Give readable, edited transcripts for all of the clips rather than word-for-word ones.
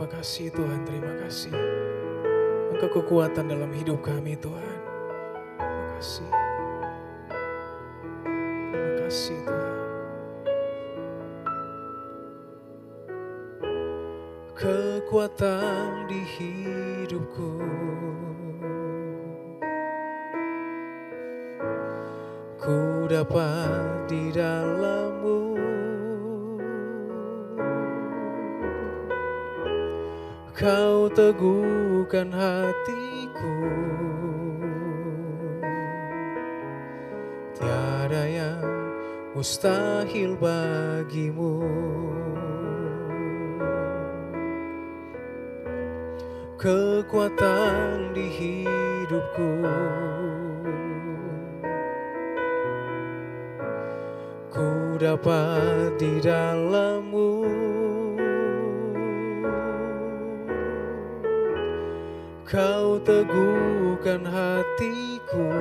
Terima kasih Tuhan, terima kasih. Engkau kekuatan dalam hidup kami Tuhan. Terima kasih. Terima kasih Tuhan. Kekuatan di hidupku, ku dapat di dalam-Mu. Kau teguhkan hatiku, tiada yang mustahil bagimu. Kekuatan di hidupku, ku dapat di dalam-Mu. Kau teguhkan hatiku,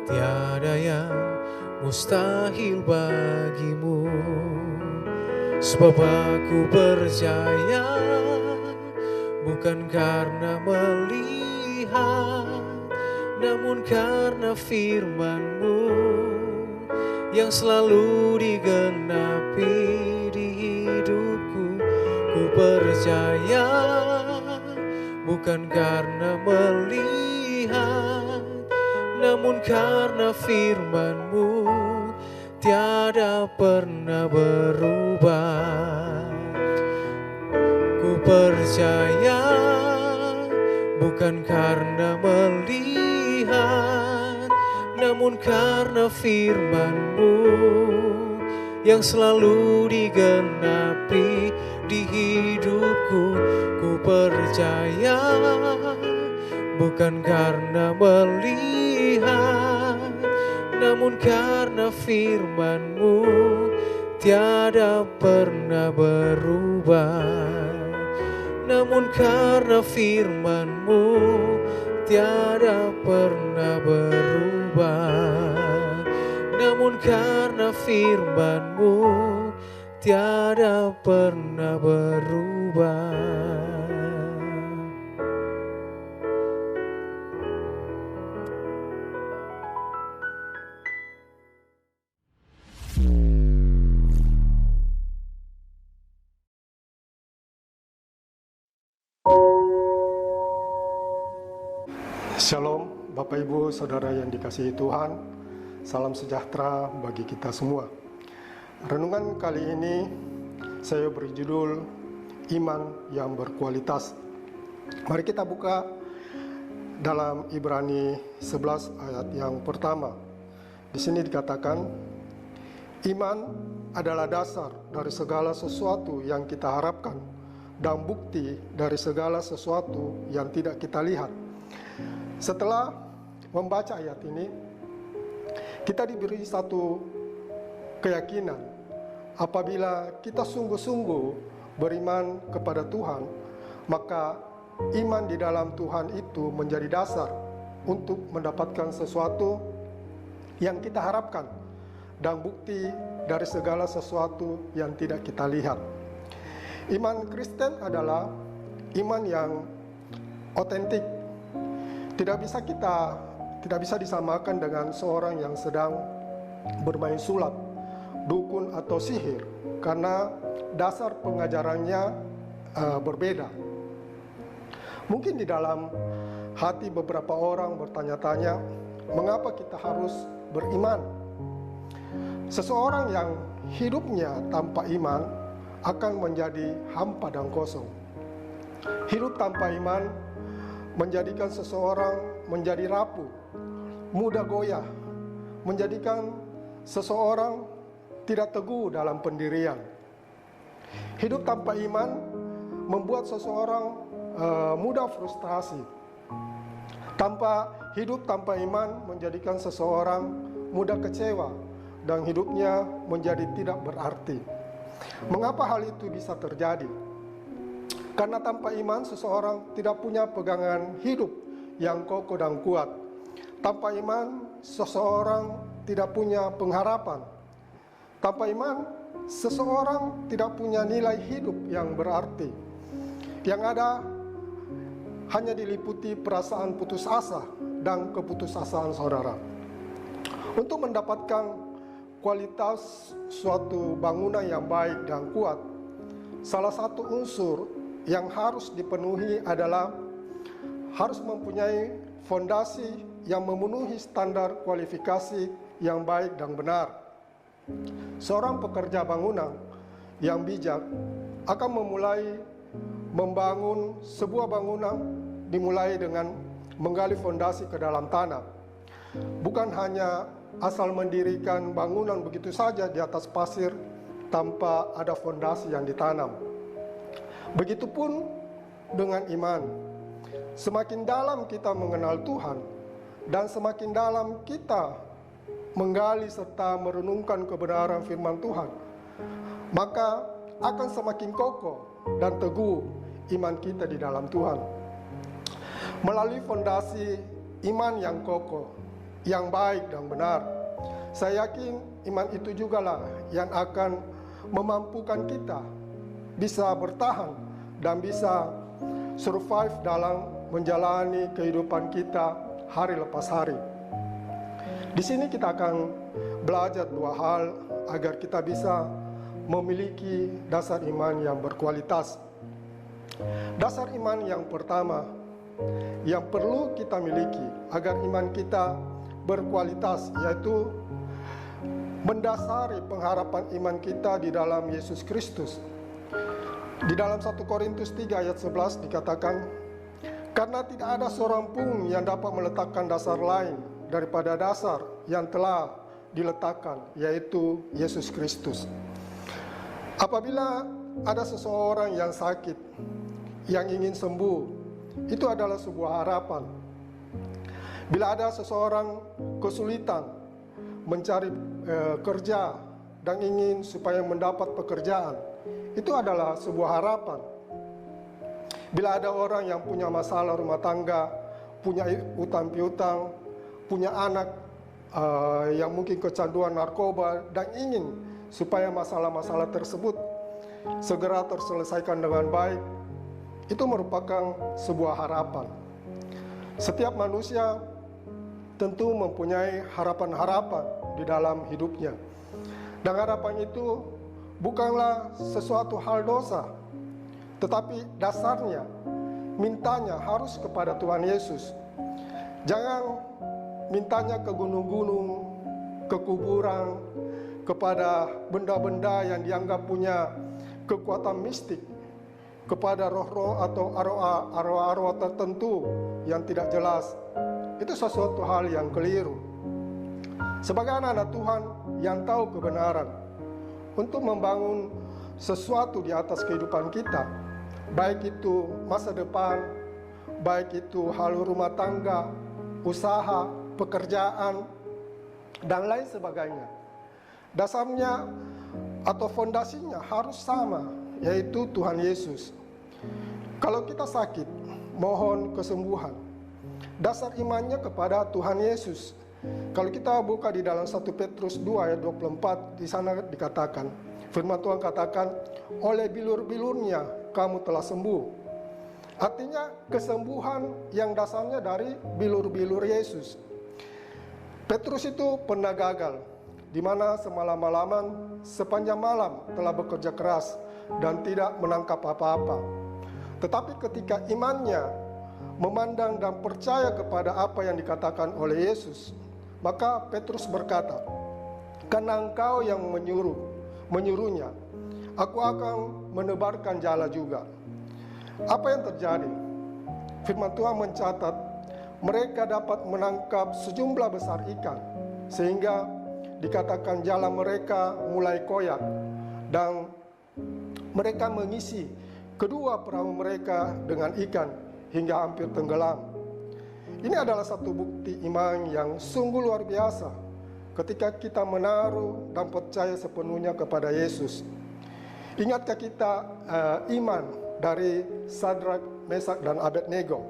tiada yang mustahil bagimu. Sebab aku percaya, bukan karena melihat, namun karena firman-Mu yang selalu digenapi di hidupku. Ku percaya, bukan karena melihat, namun karena firman-Mu tiada pernah berubah. Ku percaya, bukan karena melihat, namun karena firman-Mu yang selalu digenapi di hidupku. Ku percaya, bukan karena melihat, namun karena firman-Mu tiada pernah berubah. Namun karena firman-Mu tiada pernah berubah. Namun karena firman-Mu tiada pernah berubah. Shalom, Bapak Ibu Saudara yang dikasihi Tuhan. Salam sejahtera bagi kita semua. Renungan kali ini saya beri judul Iman yang Berkualitas. Mari kita buka dalam Ibrani 11 ayat yang pertama. Di sini dikatakan, iman adalah dasar dari segala sesuatu yang kita harapkan dan bukti dari segala sesuatu yang tidak kita lihat. Setelah membaca ayat ini, kita diberi satu keyakinan. Apabila kita sungguh-sungguh beriman kepada Tuhan, maka iman di dalam Tuhan itu menjadi dasar untuk mendapatkan sesuatu yang kita harapkan dan bukti dari segala sesuatu yang tidak kita lihat. Iman Kristen adalah iman yang otentik. Tidak bisa disamakan dengan seorang yang sedang bermain sulap, dukun atau sihir, karena dasar pengajarannya berbeda. Mungkin di dalam hati beberapa orang bertanya-tanya, mengapa kita harus beriman? Seseorang yang hidupnya tanpa iman akan menjadi hampa dan kosong. Hidup tanpa iman menjadikan seseorang menjadi rapuh, mudah goyah, menjadikan seseorang tidak teguh dalam pendirian. Hidup tanpa iman membuat seseorang mudah frustasi. Hidup tanpa iman menjadikan seseorang mudah kecewa dan hidupnya menjadi tidak berarti. Mengapa hal itu bisa terjadi? Karena tanpa iman seseorang tidak punya pegangan hidup yang kokoh dan kuat. Tanpa iman seseorang tidak punya pengharapan. Tanpa iman seseorang tidak punya nilai hidup yang berarti. Yang ada hanya diliputi perasaan putus asa dan keputusasaan saudara. Untuk mendapatkan kualitas suatu bangunan yang baik dan kuat, salah satu unsur yang harus dipenuhi adalah harus mempunyai fondasi yang memenuhi standar kualifikasi yang baik dan benar. Seorang pekerja bangunan yang bijak akan memulai membangun sebuah bangunan dimulai dengan menggali fondasi ke dalam tanah. Bukan hanya asal mendirikan bangunan begitu saja di atas pasir tanpa ada fondasi yang ditanam. Begitupun dengan iman. Semakin dalam kita mengenal Tuhan dan semakin dalam kita menggali serta merenungkan kebenaran firman Tuhan, maka akan semakin kokoh dan teguh iman kita di dalam Tuhan. Melalui fondasi iman yang kokoh, yang baik dan benar, saya yakin iman itu jugalah yang akan memampukan kita bisa bertahan dan bisa survive dalam menjalani kehidupan kita hari lepas hari. Di sini kita akan belajar dua hal agar kita bisa memiliki dasar iman yang berkualitas. Dasar iman yang pertama yang perlu kita miliki agar iman kita berkualitas, yaitu mendasari pengharapan iman kita di dalam Yesus Kristus. Di dalam 1 Korintus 3 ayat 11 dikatakan, karena tidak ada seorang pun yang dapat meletakkan dasar lain daripada dasar yang telah diletakkan, yaitu Yesus Kristus. Apabila ada seseorang yang sakit, yang ingin sembuh, itu adalah sebuah harapan. Bila ada seseorang kesulitan mencari kerja dan ingin supaya mendapat pekerjaan, itu adalah sebuah harapan. Bila ada orang yang punya masalah rumah tangga, punya utang piutang, punya anak yang mungkin kecanduan narkoba dan ingin supaya masalah-masalah tersebut segera terselesaikan dengan baik, itu merupakan sebuah harapan. Setiap manusia tentu mempunyai harapan-harapan di dalam hidupnya. Dan harapan itu bukanlah sesuatu hal dosa, tetapi dasarnya, mintanya harus kepada Tuhan Yesus. Jangan mintanya ke gunung-gunung, ke kuburan, kepada benda-benda yang dianggap punya kekuatan mistik, kepada roh-roh atau arwah-arwah tertentu yang tidak jelas. Itu sesuatu hal yang keliru. Sebagai anak-anak Tuhan yang tahu kebenaran, untuk membangun sesuatu di atas kehidupan kita, baik itu masa depan, baik itu hal rumah tangga, usaha, pekerjaan, dan lain sebagainya, dasarnya atau fondasinya harus sama, yaitu Tuhan Yesus. Kalau kita sakit, mohon kesembuhan, dasar imannya kepada Tuhan Yesus. Kalau kita buka di dalam 1 Petrus 2 ayat 24, di sana dikatakan, firman Tuhan katakan, oleh bilur-bilurnya kamu telah sembuh. Artinya kesembuhan yang dasarnya dari bilur-bilur Yesus. Petrus itu pernah gagal, di mana semalam-malaman sepanjang malam telah bekerja keras dan tidak menangkap apa-apa. Tetapi ketika imannya memandang dan percaya kepada apa yang dikatakan oleh Yesus, maka Petrus berkata, karena engkau yang menyuruhnya, aku akan menebarkan jala juga. Apa yang terjadi? Firman Tuhan mencatat, mereka dapat menangkap sejumlah besar ikan, sehingga dikatakan jala mereka mulai koyak, dan mereka mengisi kedua perahu mereka dengan ikan hingga hampir tenggelam. Ini adalah satu bukti iman yang sungguh luar biasa ketika kita menaruh dan percaya sepenuhnya kepada Yesus. Ingatkah kita iman dari Sadrak, Mesak, dan Abednego?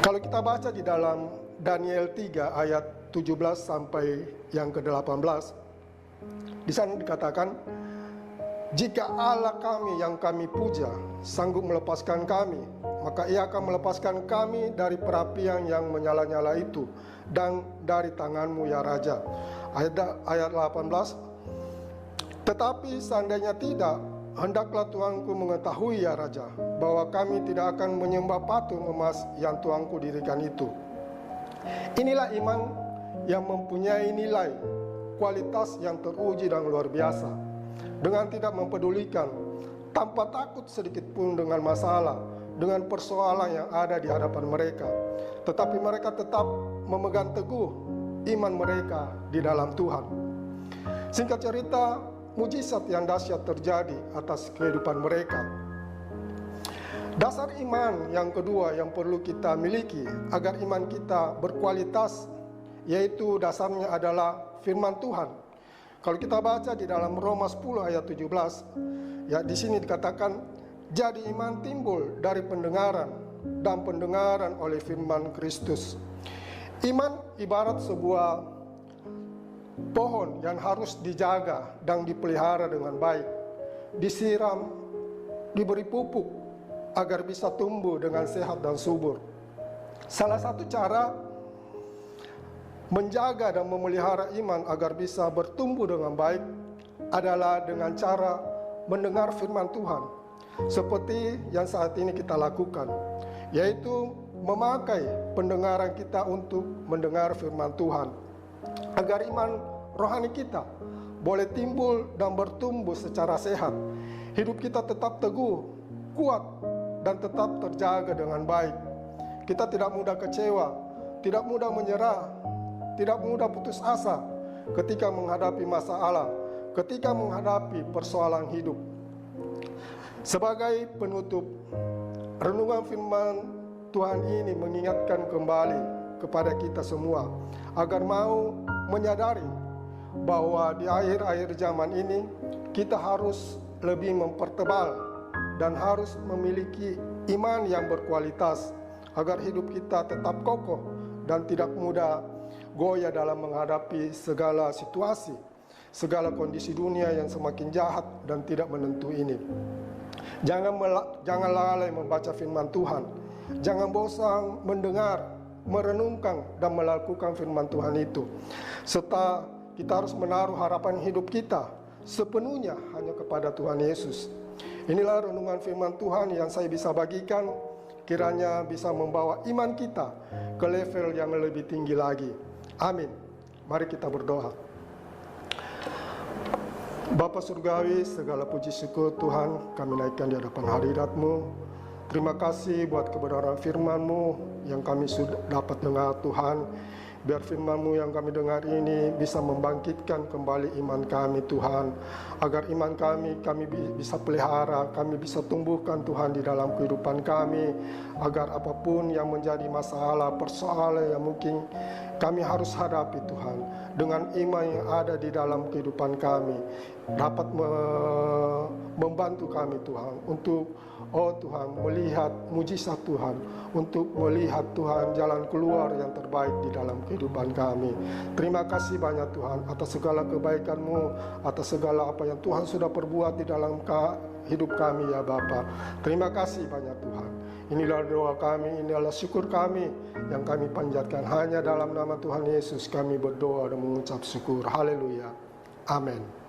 Kalau kita baca di dalam Daniel 3 ayat 17 sampai yang ke-18. Di sana dikatakan, jika Allah kami yang kami puja sanggup melepaskan kami, maka Ia akan melepaskan kami dari perapian yang menyala-nyala itu dan dari tanganmu ya Raja. Ayat 18, tetapi seandainya tidak, hendaklah tuanku mengetahui ya Raja, bahwa kami tidak akan menyembah patung emas yang tuanku dirikan itu. Inilah iman yang mempunyai nilai, kualitas yang teruji dan luar biasa, dengan tidak mempedulikan, tanpa takut sedikit pun dengan masalah, dengan persoalan yang ada di hadapan mereka. Tetapi mereka tetap memegang teguh iman mereka di dalam Tuhan. Singkat cerita, mujizat yang dahsyat terjadi atas kehidupan mereka. Dasar iman yang kedua yang perlu kita miliki agar iman kita berkualitas, yaitu dasarnya adalah firman Tuhan. Kalau kita baca di dalam Roma 10 ayat 17, ya di sini dikatakan, jadi iman timbul dari pendengaran dan pendengaran oleh firman Kristus. Iman ibarat sebuah pohon yang harus dijaga dan dipelihara dengan baik, disiram, diberi pupuk agar bisa tumbuh dengan sehat dan subur. Salah satu cara menjaga dan memelihara iman agar bisa bertumbuh dengan baik adalah dengan cara mendengar firman Tuhan, seperti yang saat ini kita lakukan, yaitu memakai pendengaran kita untuk mendengar firman Tuhan, agar iman rohani kita boleh timbul dan bertumbuh secara sehat, hidup kita tetap teguh, kuat, dan tetap terjaga dengan baik. Kita tidak mudah kecewa, tidak mudah menyerah, tidak mudah putus asa ketika menghadapi masalah, ketika menghadapi persoalan hidup. Sebagai penutup, renungan firman Tuhan ini mengingatkan kembali kepada kita semua agar mau menyadari bahwa di akhir-akhir zaman ini kita harus lebih mempertebal dan harus memiliki iman yang berkualitas agar hidup kita tetap kokoh dan tidak mudah goyah dalam menghadapi segala situasi, segala kondisi dunia yang semakin jahat dan tidak menentu ini. Jangan lalai membaca firman Tuhan, jangan bosan mendengar, merenungkan dan melakukan firman Tuhan itu, serta kita harus menaruh harapan hidup kita sepenuhnya hanya kepada Tuhan Yesus. Inilah renungan firman Tuhan yang saya bisa bagikan, kiranya bisa membawa iman kita ke level yang lebih tinggi lagi. Amin. Mari kita berdoa. Bapa Surgawi, segala puji syukur Tuhan kami naikkan di hadapan hadirat-Mu. Terima kasih buat kebenaran firman-Mu yang kami sudah dapat dengar Tuhan. Biar firman-Mu yang kami dengar ini bisa membangkitkan kembali iman kami Tuhan, agar iman kami bisa pelihara, kami bisa tumbuhkan Tuhan di dalam kehidupan kami, agar apapun yang menjadi masalah, persoalan yang mungkin kami harus hadapi Tuhan, dengan iman yang ada di dalam kehidupan kami, dapat membantu kami Tuhan untuk Tuhan melihat mujizat Tuhan, untuk melihat Tuhan jalan keluar yang terbaik di dalam kehidupan kami. Terima kasih banyak Tuhan atas segala kebaikan-Mu, atas segala apa yang Tuhan sudah perbuat di dalam hidup kami ya Bapa. Terima kasih banyak Tuhan. Inilah doa kami, inilah syukur kami yang kami panjatkan. Hanya dalam nama Tuhan Yesus kami berdoa dan mengucap syukur. Haleluya. Amin.